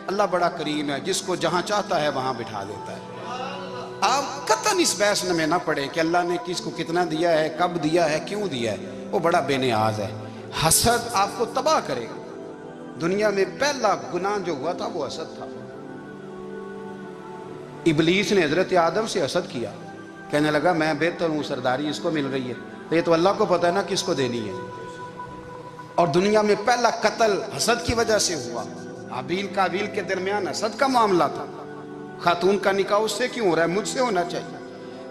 اللہ بڑا کریم ہے، جس کو جہاں چاہتا ہے وہاں بٹھا دیتا ہے۔ آپ قطعاً اس بحث میں نہ پڑے کہ اللہ نے کس کو کتنا دیا ہے، کب دیا ہے، کیوں دیا ہے، وہ بڑا بے نیاز ہے۔ حسد آپ کو تباہ کرے گا۔ دنیا میں پہلا گناہ جو ہوا تھا وہ حسد تھا۔ ابلیس نے حضرت آدم سے حسد کیا، کہنے لگا میں بہتر ہوں، سرداری اس کو مل رہی ہے، تو یہ تو اللہ کو پتہ ہے نا کس کو دینی ہے۔ اور دنیا میں پہلا قتل حسد کی وجہ سے ہوا۔ حابیل قابیل کے درمیان حسد کا معاملہ تھا، خاتون کا نکاح اس سے کیوں ہو رہا ہے، مجھ سے ہونا چاہیے۔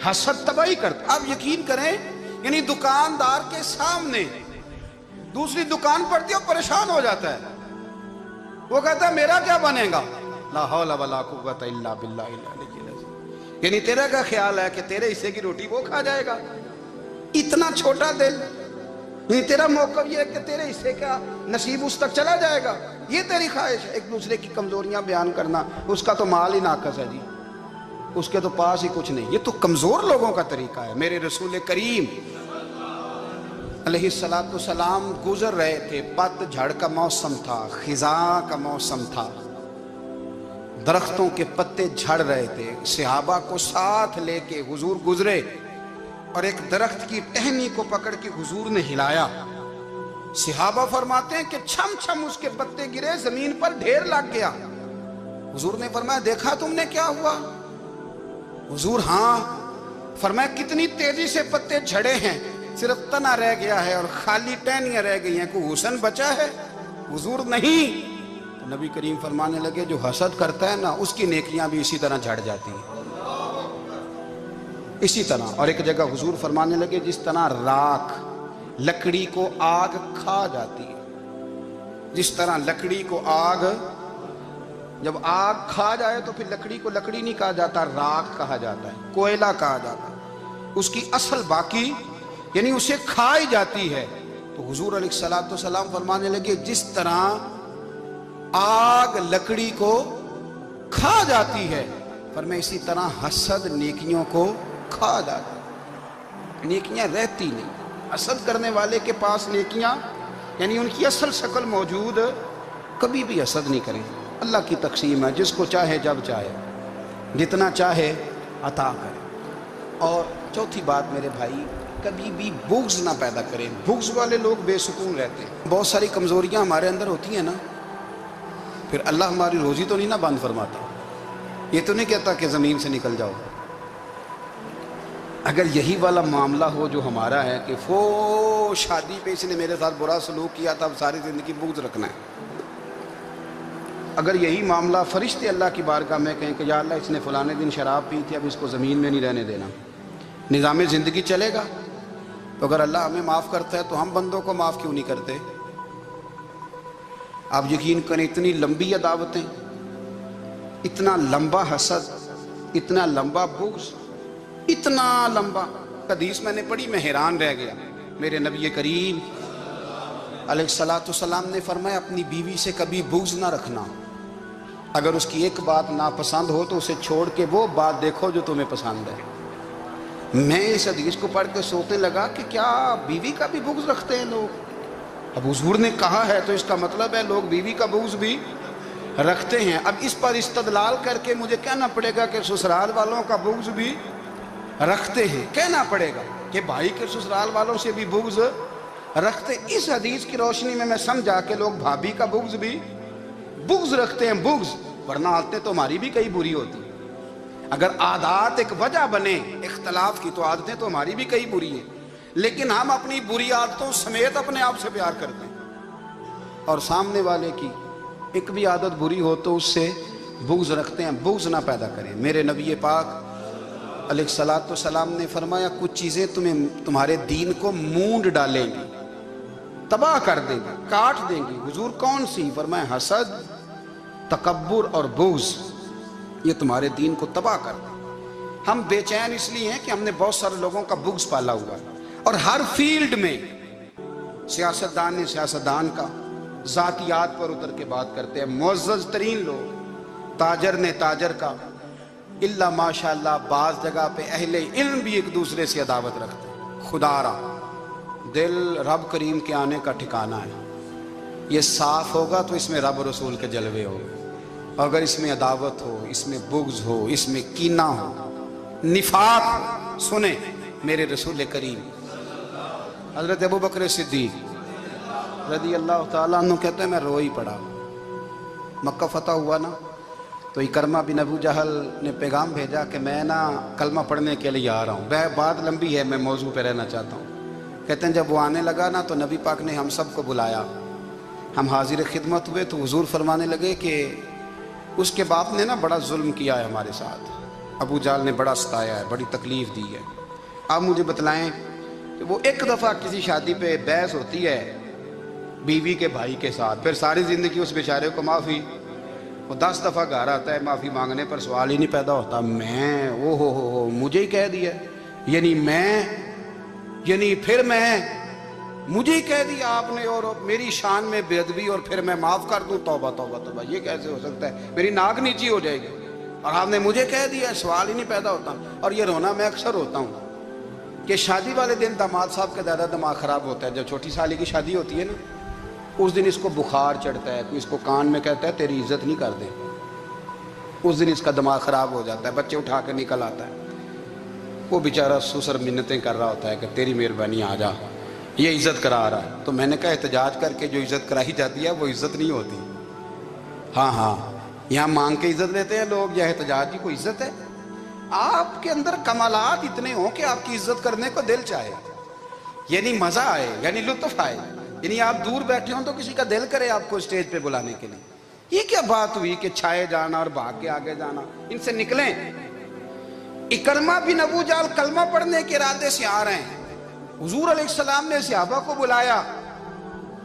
حسد تباہی کرتا۔ آپ یقین کریں، یعنی دکاندار کے سامنے دوسری دکان پڑتی ہے اور پریشان ہو جاتا ہے، وہ کہتا ہے میرا کیا بنے گا، لا حول ولا قوت الا باللہ العلی العظیم۔ یعنی تیرا کیا خیال ہے کہ تیرے حصے کی روٹی وہ کھا جائے گا؟ اتنا چھوٹا دل، یعنی تیرا موقف یہ ہے کہ تیرے حصے کا نصیب اس تک چلا جائے گا، یہ تیری خواہش ہے۔ ایک دوسرے کی کمزوریاں بیان کرنا، اس کا تو مال ہی ناقص ہے جی، اس کے تو پاس ہی کچھ نہیں، یہ تو کمزور لوگوں کا طریقہ ہے۔ میرے رسول کریم علیہ السلام گزر رہے تھے، پت جھڑ کا موسم تھا، خزاں کا موسم تھا، درختوں کے پتے جھڑ رہے تھے، صحابہ کو ساتھ لے کے حضور گزرے اور ایک درخت کی ٹہنی کو پکڑ کے حضور نے ہلایا۔ صحابہ فرماتے ہیں کہ چھم چھم اس کے پتے گرے، زمین پر ڈھیر لگ گیا۔ حضور نے فرمایا دیکھا تم نے کیا ہوا؟ حضور ہاں۔ فرمایا کتنی تیزی سے پتے جھڑے ہیں، صرف تنا رہ گیا ہے اور خالی ٹہنیاں رہ گئی ہیں، کوئی حسن بچا ہے؟ حضور نہیں۔ تو نبی کریم فرمانے لگے جو حسد کرتا ہے نا، اس کی نیکیاں بھی اسی طرح جھڑ جاتی ہیں، اسی طرح۔ اور ایک جگہ حضور فرمانے لگے جس طرح راکھ لکڑی کو آگ کھا جاتی ہے، جس طرح لکڑی کو آگ، جب آگ کھا جائے تو پھر لکڑی کو لکڑی نہیں کہا جاتا، راکھ کہا جاتا ہے، کوئلہ کہا جاتا ہے، اس کی اصل باقی یعنی اسے کھائی جاتی ہے۔ تو حضور علیہ السلام فرمانے لگے جس طرح آگ لکڑی کو کھا جاتی ہے، فرمایا اسی طرح حسد نیکیوں کو کھا جاتا ہے، نیکیاں رہتی نہیں۔ حسد کرنے والے کے پاس نیکیاں یعنی ان کی اصل شکل موجود، کبھی بھی حسد نہیں کریں۔ اللہ کی تقسیم ہے، جس کو چاہے جب چاہے جتنا چاہے عطا کرے۔ اور چوتھی بات میرے بھائی، کبھی بھی بغض نہ پیدا کریں۔ بغض والے لوگ بے سکون رہتے ہیں۔ بہت ساری کمزوریاں ہمارے اندر ہوتی ہیں نا، پھر اللہ ہماری روزی تو نہیں نہ بند فرماتا، یہ تو نہیں کہتا کہ زمین سے نکل جاؤ۔ اگر یہی والا معاملہ ہو جو ہمارا ہے کہ شادی پہ اس نے میرے ساتھ برا سلوک کیا تھا، اب ساری زندگی بغض رکھنا ہے۔ اگر یہی معاملہ فرشتے اللہ کی بارگاہ میں کہیں کہ یا اللہ اس نے فلانے دن شراب پی تھی، اب اس کو زمین میں نہیں رہنے دینا، نظام زندگی چلے گا؟ تو اگر اللہ ہمیں معاف کرتا ہے تو ہم بندوں کو معاف کیوں نہیں کرتے؟ آپ یقین کریں، اتنی لمبی عداوتیں، اتنا لمبا حسد، اتنا لمبا بغض، اتنا لمبا۔ حدیث میں نے پڑھی، میں حیران رہ گیا۔ میرے نبی کریم علیہ السلام نے فرمایا اپنی بیوی سے کبھی بغض نہ رکھنا، اگر اس کی ایک بات ناپسند ہو تو اسے چھوڑ کے وہ بات دیکھو جو تمہیں پسند ہے۔ میں اس حدیث کو پڑھ کے سوچنے لگا کہ کیا بیوی کا بھی بغض رکھتے ہیں لوگ؟ اب حضور نے کہا ہے تو اس کا مطلب ہے لوگ بیوی کا بغض بھی رکھتے ہیں۔ اب اس پر استدلال کر کے مجھے کہنا پڑے گا کہ سسرال والوں کا بغض بھی رکھتے ہیں، کہنا پڑے گا کہ بھائی کے سسرال والوں سے بھی بغض رکھتے۔ اس حدیث کی روشنی میں سمجھا کہ لوگ بھابھی کا بغض بھی بغض رکھتے ہیں، بغض، ورنہ عادتیں تو ہماری بھی کئی بری ہوتی ہیں۔ اگر عادات ایک وجہ بنے اختلاف کی تو عادتیں تو ہماری بھی کئی بری ہیں، لیکن ہم اپنی بری عادتوں سمیت اپنے آپ سے پیار کرتے ہیں، اور سامنے والے کی ایک بھی عادت بری ہو تو اس سے بغض رکھتے ہیں۔ بغض نہ پیدا کریں۔ میرے نبی پاک علیہ السلام نے فرمایا کچھ چیزیں تمہارے دین کو مونڈ ڈالیں گی، تباہ کر دیں گی، کاٹ دیں گی۔ حضور کون سی؟ فرمایا حسد، تکبر اور بغض، یہ تمہارے دین کو تباہ کر دیں۔ ہم بے چین اس لیے ہیں کہ ہم نے بہت سارے لوگوں کا بغض پالا ہوا ہے، اور ہر فیلڈ میں سیاستدان نے سیاستدان کا، ذاتیات پر اتر کے بات کرتے ہیں، معزز ترین لوگ، تاجر نے تاجر کا، اللہ ماشاءاللہ بعض جگہ پہ اہل علم بھی ایک دوسرے سے عداوت رکھتے ہیں۔ خدا را دل رب کریم کے آنے کا ٹھکانہ ہے، یہ صاف ہوگا تو اس میں رب رسول کے جلوے ہوگا، अगर इसमें अदावत हो, इसमें बुग़्ज़ हो, इसमें कीना हो, निफाक, सुने मेरे रसूल करीम हज़रत अबू बकर सिद्दीक़ रज़ी अल्लाह ताला अन्हु कहते हैं मैं रो ही पड़ा। मक्का फ़तह हुआ ना, तो इकरमा बिन अबू जहल ने पैगाम भेजा कि मैं ना कलमा पढ़ने के लिए आ रहा हूँ। वह बात लंबी है, मैं मौजू पे रहना चाहता हूँ। कहते हैं जब वो आने लगा ना तो नबी पाक ने हम सबको बुलाया, हम हाजिर खिदमत हुए तो हुजूर फरमाने लगे कि उसके बाप ने ना बड़ा जुल्म किया है हमारे साथ, अबू जहल ने बड़ा सताया है, बड़ी तकलीफ़ दी है। आप मुझे बतलाएं कि वो एक दफ़ा किसी शादी पे बहस होती है बीवी के भाई के साथ, फिर सारी ज़िंदगी उस बेचारे को माफ़ी, वो 10 दफ़ा घर आता है माफ़ी मांगने पर सवाल ही नहीं पैदा होता, मैं ओ हो मुझे ही कह दिया, यानी फिर मैं मुझे ही कह दिया आपने और मेरी शान में बेअदबी और फिर मैं माफ़ कर दूँ। तौबा तौबा तौबा, ये कैसे हो सकता है, मेरी नाक नीची हो जाएगी और आपने मुझे कह दिया, सवाल ही नहीं पैदा होता। और ये रोना मैं अक्सर होता हूँ कि शादी वाले दिन दामाद साहब का ज़्यादा दिमाग ख़राब होता है। जब छोटी साली की शादी होती है ना, उस दिन इसको बुखार चढ़ता है, कोई इसको कान में कहता है तेरी इज्जत नहीं कर दे, उस दिन इसका दिमाग ख़राब हो जाता है, बच्चे उठा कर निकल आता है, वो बेचारा सुसर मिन्नतें कर रहा होता है कि तेरी मेहरबानी आ जा, ये इज़्ज़त करा रहा है। तो मैंने कहा एहतजाज करके जो इज़्ज़त कराई जाती है वो इज़्ज़त नहीं होती। हाँ, यहाँ मांग के इज़्ज़त लेते हैं लोग, यह एहतजाज की कोई इज़्ज़त है? आपके अंदर कमालात इतने हों कि आपकी इज़्ज़त करने को दिल चाहे, यानी मज़ा आए, यानी लुत्फ़ आए, यानी आप दूर बैठे हों तो किसी का दिल करे आपको स्टेज पे बुलाने के लिए। ये क्या बात हुई कि छाए जाना और भाग के आगे जाना, इनसे निकलें। इकरमा बिन अबू जहल कलमा पढ़ने के इरादे से आ रहे हैं, हुजूर अलैहिस्सलाम ने सहाबा को बुलाया,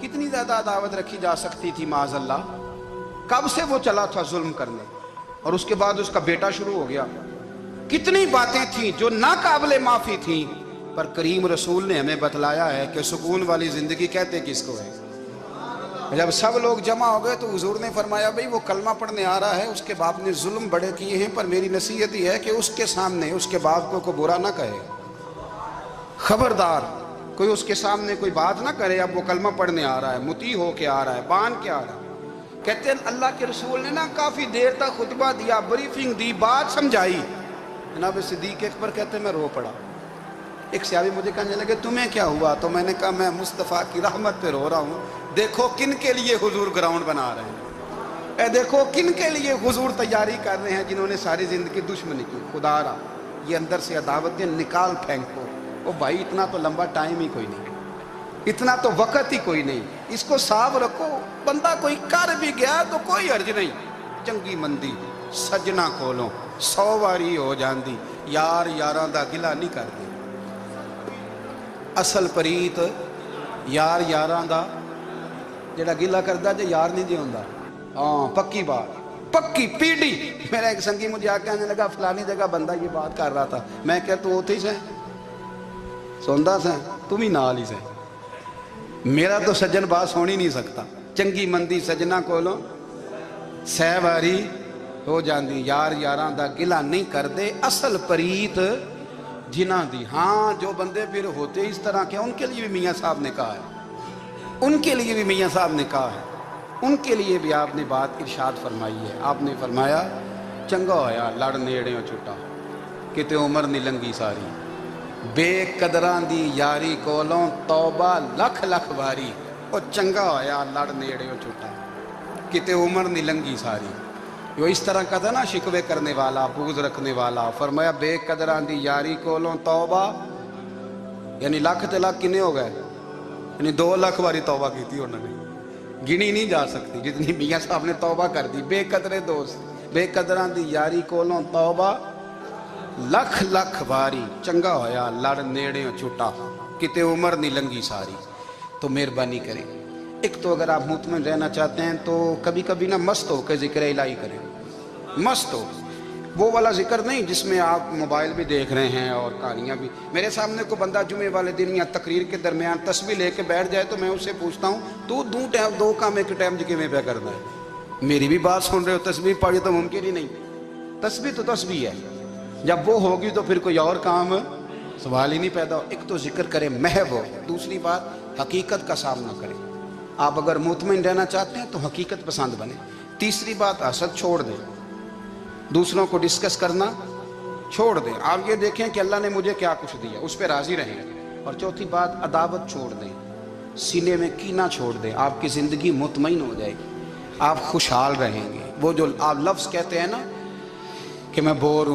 कितनी ज्यादा दावत रखी जा सकती थी माज़अल्लाह। कब से वो चला था जुल्म करने, और उसके बाद उसका बेटा शुरू हो गया। कितनी बातें थी जो ना काबिले माफी थी, पर करीम रसूल ने हमें बतलाया है कि सुकून वाली जिंदगी कहते किसको है। जब सब लोग जमा हो गए तो हुजूर ने फरमाया भाई वो कलमा पढ़ने आ रहा है, उसके बाप ने जुल्म बड़े किए हैं, पर मेरी नसीहत ही है कि उसके सामने उसके बाप को बुरा ना कहे, खबरदार कोई उसके सामने कोई बात ना करे। अब वो कलमा पढ़ने आ रहा है, मुती हो के आ रहा है, बांध के आ रहा है। कहते हैं अल्लाह के रसूल ने ना काफ़ी देर तक खुतबा दिया, ब्रीफिंग दी, बात समझाई। जनाब सिद्दीक़ अकबर कहते हैं मैं रो पड़ा। एक सहाबी मुझे कहने लगे तुम्हें क्या हुआ, तो मैंने कहा मैं मुस्तफ़ा की रहमत पे रो रहा हूँ। देखो किन के लिए हुजूर ग्राउंड बना रहे हैं, देखो किन के लिए हुजूर तैयारी कर रहे हैं, जिन्होंने सारी ज़िंदगी दुश्मनी की। खुदा रहा ये अंदर से अदावतें निकाल फेंको। ओ भाई इतना तो लंबा टाइम ही कोई नहीं, इतना तो वक़्त ही कोई नहीं, इसको साफ रखो। बंदा कोई कर भी गया तो कोई अर्ज नहीं। चंगी मंदी सजना कोलों 100 वारी हो जाती, यार यारां दा गिला नहीं करदी। असल प्रीत यार यारां दा जेड़ा गिला करदा जे यार नहीं जे हुंदा। हाँ पक्की बात, पक्की पीढ़ी। मेरा एक संगी मुझे आके आने लगा फलानी जगह बंदा ये बात कर रहा था। मैं क्या तू उथे ही से सुनदा से, तुम ही नाल ही से। मेरा तो सज्जन बात सुन ही नहीं सकता। चंगी मंदी सजना कोलों 100 वारी हो जाती, यार यारां दा गिला नहीं करते। असल प्रीत जिन्हां दी। हाँ जो बंदे फिर होते इस तरह के, उनके लिए भी मियाँ साहब ने कहा है, उनके लिए भी मियाँ साहब ने कहा है, उनके लिए भी आपने बात इरशाद फरमाई है। आपने फरमाया चंगा होया लड़ नेड़ियों छुट्टा, किते उम्र नहीं लंघी सारी, बेकदरां दी यारी कोलों तौबा लख लख वारी। और चंगा होया लड़ नेड़ियों छुट्टा, किते उम्र नहीं लंघी सारी। यो इस तरह का था ना, शिकवे करने वाला, बुग़्ज़ रखने वाला। फरमाया बेकदरां दी यारी कोलों तौबा, यानी लख ते लख किन्ने हो गए, यानी 2 लाख वारी तौबा की थी उन्होंने, गिनी नहीं जा सकती जितनी मियाँ साहब ने तौबा कर दी। बेकदरे दोस्त, बेकदरां दी यारी कोलों तौबा लख लख वारी। चंगा होया लड़ नेड़े छुट्टा, किते उम्र नहीं लंघी सारी। तो मेहरबानी करें, एक तो अगर आप मुतमईन रहना चाहते हैं तो कभी कभी ना मस्त हो के जिक्र इलाही करें। मस्त हो, वो वाला जिक्र नहीं जिसमें आप मोबाइल भी देख रहे हैं और कहानियाँ भी। मेरे सामने को बंदा जुमे वाले दिन या तकरीर के दरमियान तस्बीह लेके बैठ जाए तो मैं उससे पूछता हूँ तू दो काम एक टाइम जी किमें पे करना है। मेरी भी बात सुन रहे हो, तस्बीह पढ़ी तो मुमकिन ही नहीं। तस्बीह तो तस्बीह है, जब वो होगी तो फिर कोई और काम सवाल ही नहीं पैदा हो। एक तो जिक्र करें महव हो, दूसरी बात हकीकत का सामना करें। आप अगर मुतमईन रहना चाहते हैं तो हकीकत पसंद बने। تیسری بات حسد چھوڑ دیں، دوسروں کو ڈسکس کرنا چھوڑ دیں، آپ یہ دیکھیں کہ اللہ نے مجھے کیا کچھ دیا، اس پہ راضی رہیں۔ اور چوتھی بات عداوت چھوڑ دیں، سینے میں کینہ چھوڑ دیں، آپ کی زندگی مطمئن ہو جائے گی، آپ خوشحال رہیں گے۔ وہ جو آپ لفظ کہتے ہیں نا کہ میں بور ہوں